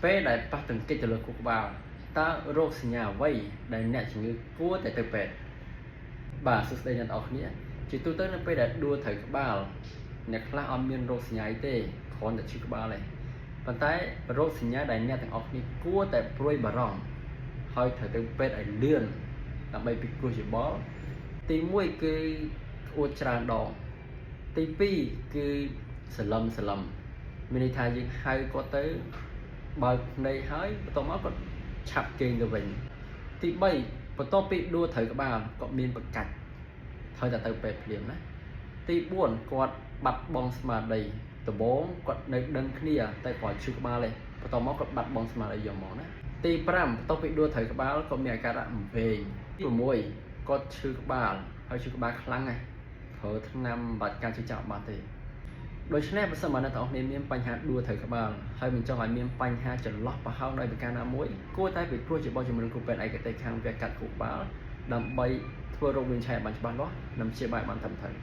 ពេលដែលប៉ះទង្គិចទៅលើខួរក្បាលតើរោគសញ្ញាអ្វីដែលអ្នកជំងឺគួរតែទៅពេទ្យបាទសួស្តីអ្នកទាំងអស់គ្នាជាទូទៅនៅពេលដែលដួលត្រូវក្បាលអ្នកខ្លះអត់មានរោគសញ្ញាអីទេគ្រាន់តែឈឺក្បាលទេប៉ុន្តែរោគសញ្ញាដែលអ្នកទាំងអស់គ្នាគួរតែព្រួយបារម្ភហើយត្រូវទៅពេទ្យឲ្យលឿនដើម្បីពិគ្រោះយោបល់ទី1គឺក្អួតច្រើនដងទី2គឺសន្លឹមមានន័យថាយើងហៅគាត់ទៅបើកភ្នែកហើយបន្ទាប់មកគាត់ឆាប់គេងទៅវិញទី3បន្ទាប់ពីដួលត្រូវក្បាលគាត់មានប្រកាច់ត្រូវតែទៅពេទ្យភ្លាមណាទី4គាត់បាត់បង់ស្មារតីដំបូងគាត់នៅដឹងគ្នាតែគាត់ឈឺក្បាលទេបន្ទាប់មកគាត់បាត់បង់ស្មារតីយកមកណាទី5បន្ទាប់ពីដួលត្រូវក្បាលគាត់មានអាការៈអង្វែងទី6គាត់ឈឺក្បាលហើយឈឺក្បាលខ្លាំងណាស់ប្រើថ្នាំបាត់ការជិះចាប់បាត់ទេដូច្នេះបើសិនបើអ្នកទាំងអស់គ្នាមានបញ្ហាដួលត្រូវក្បាលហើយមិនចង់ឲ្យមានបញ្ហាចន្លោះប្រហោងដោយប្រការណាមួយគួរតែពិគ្រោះយោបល់ជាមួយនឹងគ្រូពេទ្យឯកទេសខាងវះកាត់ខួរក្បាលដើម្បីធ្វើរោគវិនិច្ឆ័យឲ្យបានច្បាស់លាស់និងព្យាបាលបានត្រឹមត្រូវ